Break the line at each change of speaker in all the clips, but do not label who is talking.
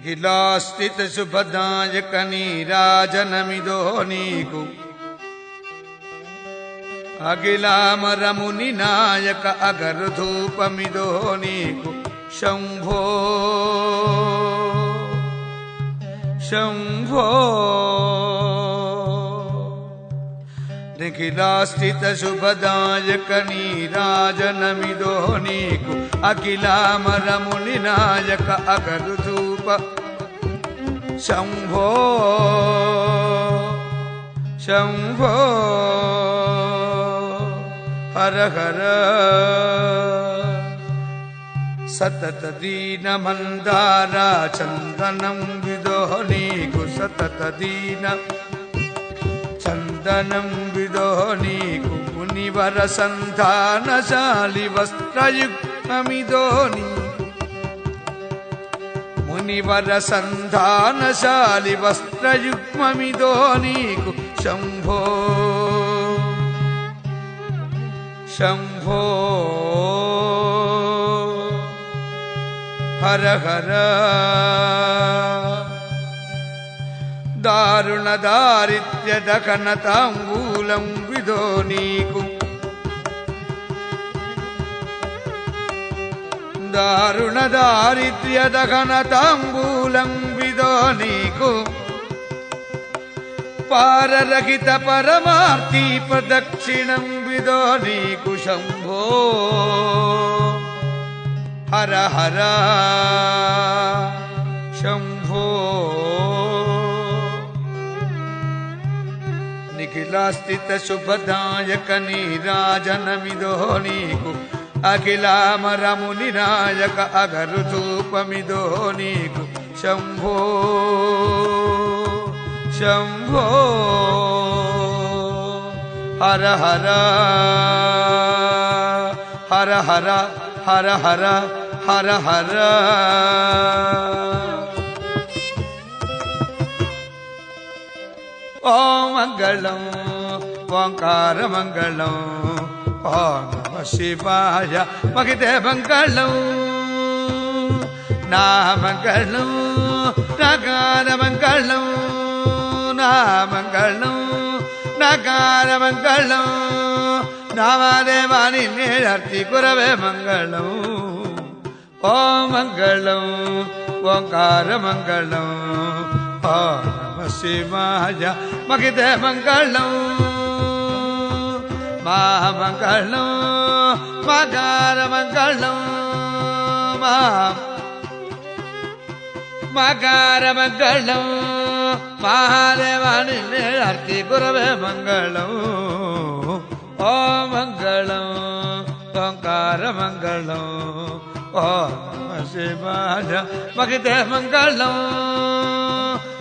నిఖిలాస్థిత శుభదాయక నీరాజనమిదో నీకు అఖిలామరముని నాయక అగరుధూపమిదో నీకు శంభో శంభో నిఖిలాస్థిత శుభదాయక నీరాజనమిదో నీకు అఖిలామరముని నాయక అగరుధూప శంభో శంభో హర హర సతత దీన మందార చందనం విదో నీకు సతత దీన చందనం విదో నీకు మునివర సంధానశాలి వస్త్రయుగ్మమిదో నీకు మునివర సంధానశాలి వస్త్రయుగ్మమిదో నీకు శంభో శంభో హర హర దారుణ దారిద్ర్య దహన తాంబూలం విదో నీకు దారుణ దారిద్ర్య దహన తాంబూలం విదో నీకు పారరహిత పరమార్థి ప్రదక్షిణం విదో నీకు శంభో హర హర శంభో నిఖిలాస్థిత శుభదాయక నీరాజనమిదో నీకు అఖిలామరముని నాయక అగరుధూపమిదో నీకు శంభో శంభో హర హర హర హర హర హర హర హర ఓం మంగళం ఓంకార మంగళం ఓం నమః శివాయ మగితే మంగళం నా మంగళం నగార మంగళం నా మంగళం నగార మంగళం నామదేవాని నేర్తి కురవే మంగళం ఓం మంగళం ఓంకార మంగళం ఓం నమః శివాయ మగితే మంగళం మా మంగళం మగార మంగళం మా మగార మంగళం మహాదేవాని నేర్తి కురవే మంగళం ఓం మంగళం ఓంకార మంగళం ఓం నమః శివాయ మగితే మంగళం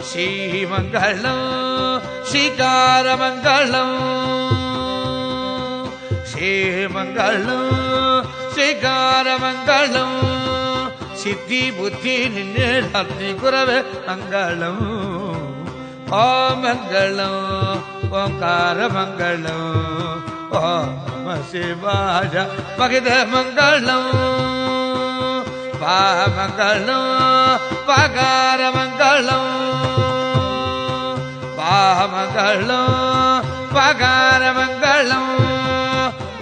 శ్రీ మంగళం శ్రీకార మంగళం శ్రీ మంగళం శ్రీకార మంగళం సిద్ధి బుద్ధి నిన్నే కురవే మంగళం ఓం మంగళం ఓంకార మంగళం ఓం నమః శివాయ మగితే మంగళం వా మంగళం వగార మంగళం వా మంగళం వగార మంగళం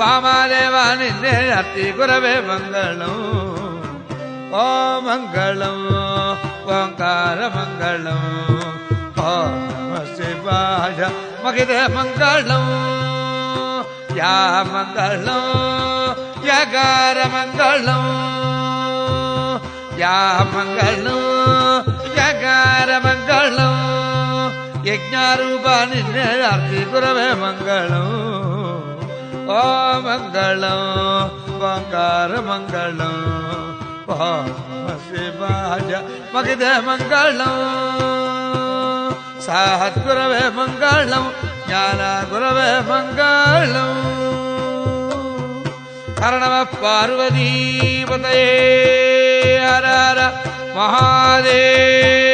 వామదేవాని నేర్తి కురవే మంగళం ఓం మంగళం ఓంకార మంగళం ఓం నమః శివాయ మగితే మంగళం యా మంగళం యగార మంగళం యా మంగళం యగార మంగళం యజ్ఞారూపాని నేర్తి కురవే మంగళం ఓం మంగళం ఓంకార మంగళం ఓం నమః శివాయ మగితే మంగళం సద్గురవే మంగళం జ్ఞాన గురవే మంగళం హర నమః పార్వతీపతయే హర హర మహాదేవ